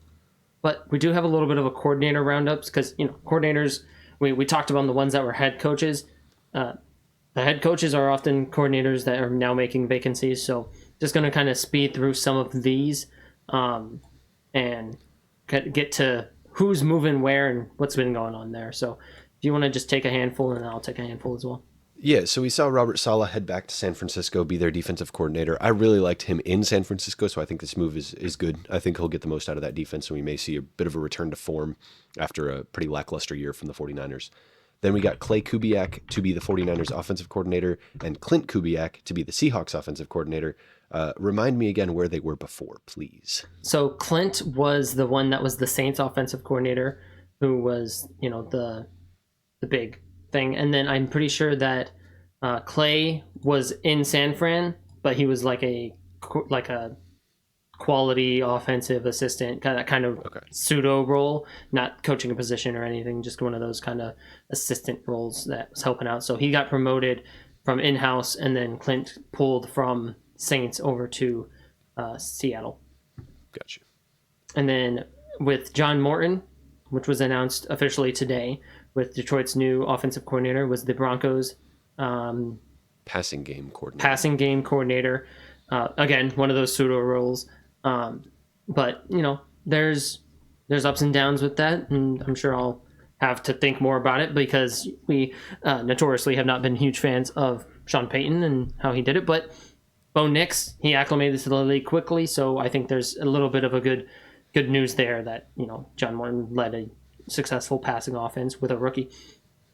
But we do have a little bit of a coordinator roundups because, coordinators, we talked about the ones that were head coaches. The head coaches are often coordinators that are now making vacancies. So just going to kind of speed through some of these and get to who's moving where and what's been going on there. So if you want to just take a handful, and I'll take a handful as well. Yeah, so we saw Robert Saleh head back to San Francisco, be their defensive coordinator. I really liked him in San Francisco, so I think this move is good. I think he'll get the most out of that defense, and we may see a bit of a return to form after a pretty lackluster year from the 49ers. Then we got Clay Kubiak to be the 49ers offensive coordinator and Clint Kubiak to be the Seahawks offensive coordinator. Remind me again where they were before, please. So Clint was the one that was the Saints offensive coordinator, who was, the big thing. And then I'm pretty sure that Clay was in San Fran, but he was like a quality offensive assistant, kind of Okay. pseudo role, not coaching a position or anything, just one of those kind of assistant roles that was helping out. So he got promoted from in-house, and then Clint pulled from Saints over to Seattle. Gotcha. And then with John Morton, which was announced officially today, with Detroit's new offensive coordinator, was the Broncos Passing game coordinator. passing game coordinator. Again, one of those pseudo roles. But there's ups and downs with that, and I'm sure I'll have to think more about it because we notoriously have not been huge fans of Sean Payton and how he did it. But Bo Nix, he acclimated to the league quickly, so I think there's a little bit of a good news there that John Morton led a successful passing offense with a rookie,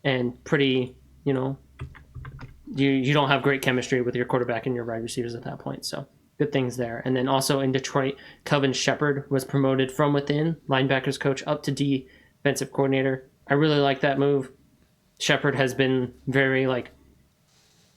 and pretty you don't have great chemistry with your quarterback and your wide receivers at that point. So good things there. And then also in Detroit, Kelvin Shepard was promoted from within, linebackers coach, up to defensive coordinator. I really like that move. Shepard has been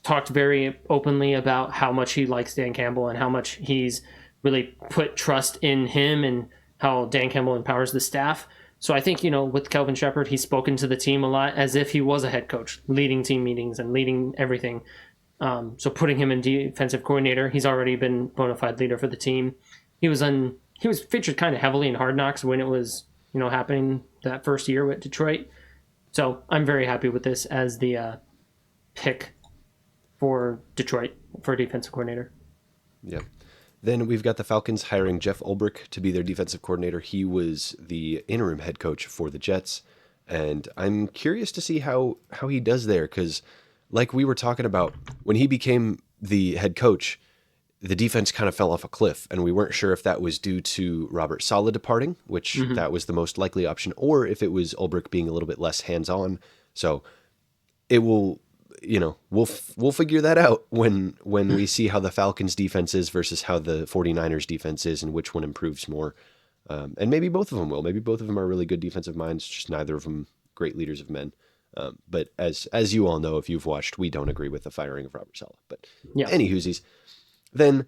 talked very openly about how much he likes Dan Campbell and how much he's really put trust in him and how Dan Campbell empowers the staff. So I think, with Kelvin Shepard, he's spoken to the team a lot as if he was a head coach, leading team meetings and leading everything. So putting him in defensive coordinator, he's already been bona fide leader for the team. He was featured kind of heavily in Hard Knocks when it was, happening that first year with Detroit. So I'm very happy with this as the pick for Detroit for defensive coordinator. Yep. Then we've got the Falcons hiring Jeff Ulbrich to be their defensive coordinator. He was the interim head coach for the Jets, and I'm curious to see how he does there because, like we were talking about, when he became the head coach, the defense kind of fell off a cliff, and we weren't sure if that was due to Robert Saleh departing, which that was the most likely option, or if it was Ulbrich being a little bit less hands-on. So it will... we'll figure that out when we see how the Falcons defense is versus how the 49ers defense is and which one improves more. And maybe both of them will. Maybe both of them are really good defensive minds, just neither of them great leaders of men. But as you all know, if you've watched, we don't agree with the firing of Robert Saleh. But any whoosies. Then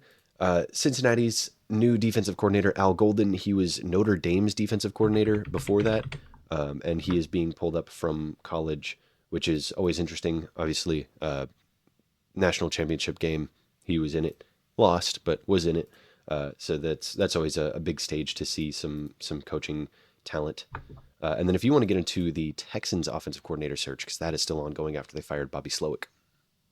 Cincinnati's new defensive coordinator, Al Golden, he was Notre Dame's defensive coordinator before that. And he is being pulled up from college, which is always interesting. Obviously, national championship game, he was in it, lost, but was in it. So that's always a big stage to see some coaching talent. And then if you want to get into the Texans offensive coordinator search, because that is still ongoing after they fired Bobby Slowick.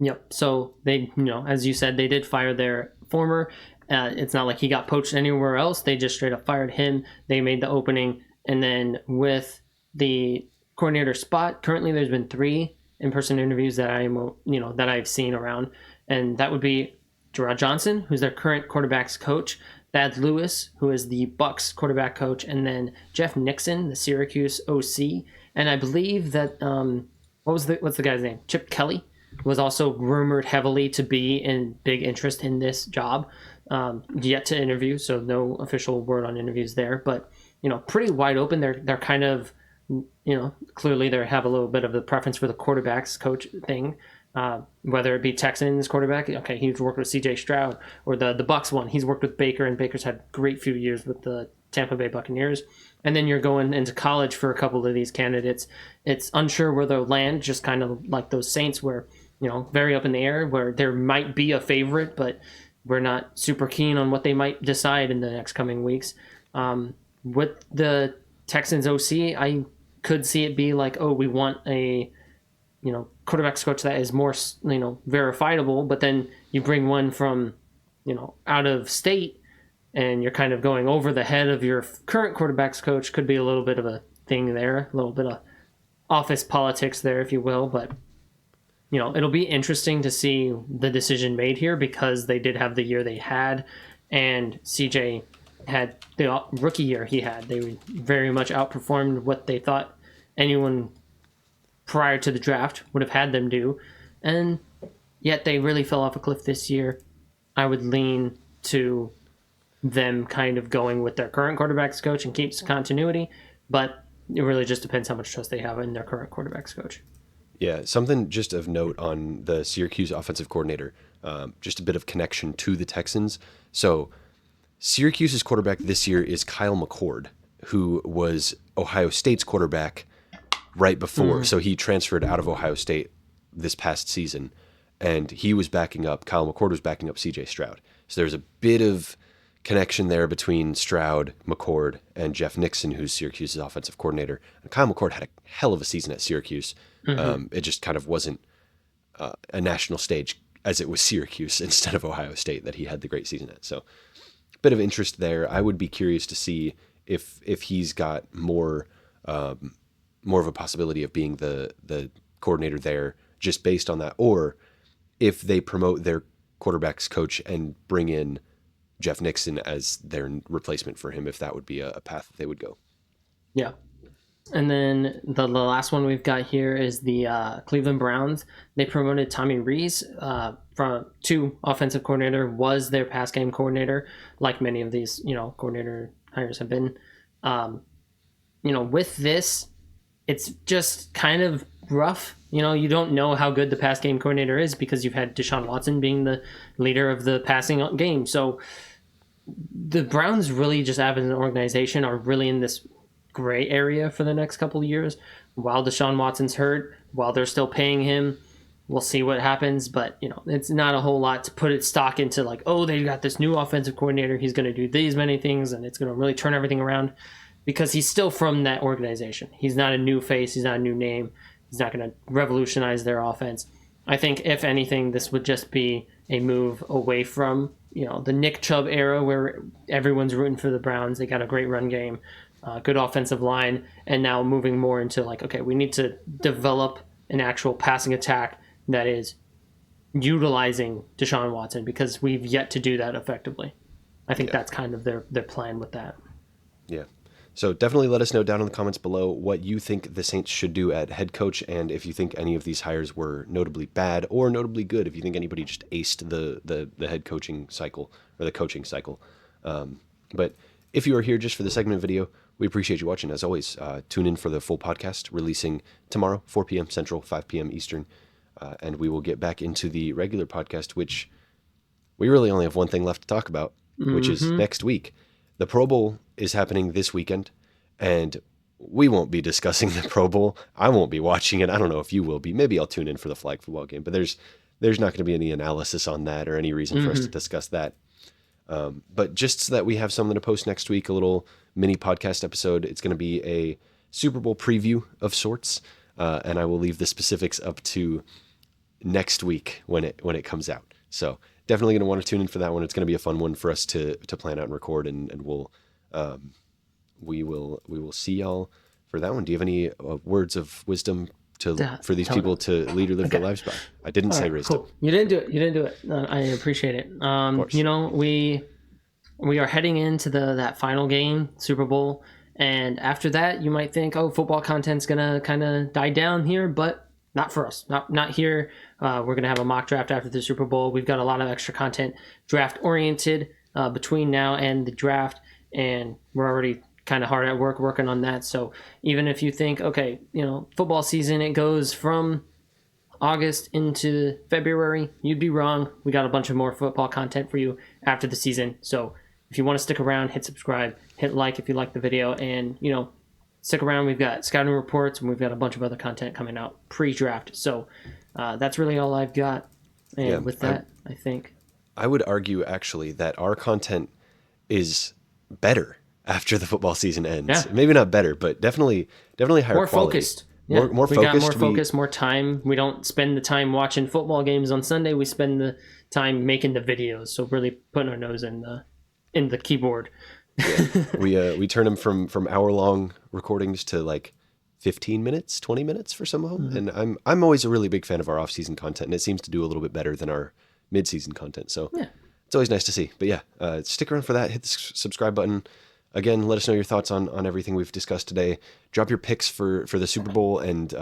Yep. So they, as you said, they did fire their former. It's not like he got poached anywhere else. They just straight up fired him. They made the opening, and then with the coordinator spot, currently there's been 3 in-person interviews that that I've seen around, and that would be Gerard Johnson, who's their current quarterbacks coach, Thad Lewis, who is the Bucks quarterback coach, and then Jeff Nixon, the Syracuse OC, and I believe that what's the guy's name? Chip Kelly was also rumored heavily to be in big interest in this job. Yet to interview, so no official word on interviews there, but pretty wide open. They're kind of clearly they have a little bit of the preference for the quarterbacks coach thing, whether it be Texans quarterback. Okay, he's worked with C.J. Stroud, or the Bucks one. He's worked with Baker, and Baker's had great few years with the Tampa Bay Buccaneers. And then you're going into college for a couple of these candidates. It's unsure where they'll land, just kind of like those Saints where, very up in the air, where there might be a favorite, but we're not super keen on what they might decide in the next coming weeks. With the Texans OC, I could see it be like, oh, we want a, quarterbacks coach that is more, verifiable, but then you bring one from, out of state, and you're kind of going over the head of your current quarterbacks coach. Could be a little bit of a thing there, a little bit of office politics there, if you will. But, it'll be interesting to see the decision made here because they did have the year they had, and CJ had the rookie year he had. They very much outperformed what they thought anyone prior to the draft would have had them do. And yet they really fell off a cliff this year. I would lean to them kind of going with their current quarterbacks coach and keeps continuity, but it really just depends how much trust they have in their current quarterbacks coach. Yeah, something just of note on the Syracuse offensive coordinator, just a bit of connection to the Texans. So Syracuse's quarterback this year is Kyle McCord, who was Ohio State's quarterback right before. So he transferred out of Ohio State this past season, and Kyle McCord was backing up CJ Stroud. So there's a bit of connection there between Stroud, McCord, and Jeff Nixon, who's Syracuse's offensive coordinator. And Kyle McCord had a hell of a season at Syracuse. It just kind of wasn't a national stage as it was Syracuse instead of Ohio State that he had the great season at. So bit of interest there. I would be curious to see if he's got more of a possibility of being the coordinator there just based on that, or if they promote their quarterback's coach and bring in Jeff Nixon as their replacement for him, if that would be a path that they would go. Yeah. And then the last one we've got here is the Cleveland Browns. They promoted Tommy Rees to offensive coordinator, was their pass game coordinator, like many of these, coordinator hires have been. With this, it's just kind of rough. You don't know how good the pass game coordinator is because you've had Deshaun Watson being the leader of the passing game. So the Browns really just as an organization are really in this gray area for the next couple of years while Deshaun Watson's hurt, while they're still paying him. We'll see what happens, but it's not a whole lot to put its stock into, like, oh, they got this new offensive coordinator, he's going to do these many things and it's going to really turn everything around, because he's still from that organization. He's not a new face, he's not a new name, he's not going to revolutionize their offense. I think if anything, this would just be a move away from the Nick Chubb era where everyone's rooting for the Browns. They got a great run game, good offensive line, and now moving more into like, okay, we need to develop an actual passing attack that is utilizing Deshaun Watson, because we've yet to do that effectively. I think that's kind of their plan with that. Yeah. So definitely let us know down in the comments below what you think the Saints should do at head coach, and if you think any of these hires were notably bad or notably good, if you think anybody just aced the head coaching cycle or the coaching cycle. But if you are here just for the segment video, we appreciate you watching. As always, tune in for the full podcast releasing tomorrow, 4 p.m. Central, 5 p.m. Eastern, and we will get back into the regular podcast, which we really only have one thing left to talk about, which is next week. The Pro Bowl is happening this weekend, and we won't be discussing the Pro Bowl. I won't be watching it. I don't know if you will be. Maybe I'll tune in for the flag football game, but there's not going to be any analysis on that or any reason for us to discuss that. But just so that we have something to post next week, a little mini podcast episode, it's going to be a Super Bowl preview of sorts, and I will leave the specifics up to next week when it comes out. So definitely going to want to tune in for that one. It's going to be a fun one for us to plan out and record, and we will see y'all for that one. Do you have any words of wisdom for these people to lead or live their lives by? I didn't say wisdom. Cool. You didn't do it. I appreciate it. We are heading into that final game, Super Bowl, and after that, you might think, oh, football content's gonna kind of die down here, but not for us. Not here. We're gonna have a mock draft after the Super Bowl. We've got a lot of extra content, draft oriented, between now and the draft, and we're already kind of hard at work working on that. So even if you think, okay, football season, it goes from August into February, you'd be wrong. We got a bunch of more football content for you after the season. So if you want to stick around, hit subscribe, hit like if you like the video, and stick around. We've got scouting reports and we've got a bunch of other content coming out pre-draft. So that's really all I've got. And with that, I think I would argue actually that our content is better after the football season ends. Yeah. Maybe not better, but definitely higher more quality. Focused. Yeah. More focused. We got more focus, more time. We don't spend the time watching football games on Sunday. We spend the time making the videos. So really putting our nose in the keyboard. Yeah. We turn them from hour-long recordings to like 15 minutes, 20 minutes for some of them. Mm-hmm. And I'm always a really big fan of our off-season content, and it seems to do a little bit better than our mid-season content. So it's always nice to see. But yeah, stick around for that. Hit the subscribe button. Again, let us know your thoughts on everything we've discussed today. Drop your picks for the Super Bowl, and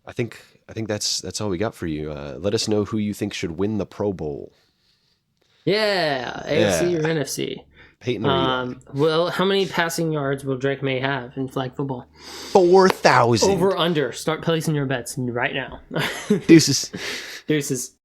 I think that's all we got for you. Let us know who you think should win the Pro Bowl. Yeah, AFC or NFC. Peyton or well, how many passing yards will Drake May have in flag football? 4,000. Over under. Start placing your bets right now. Deuces. Deuces.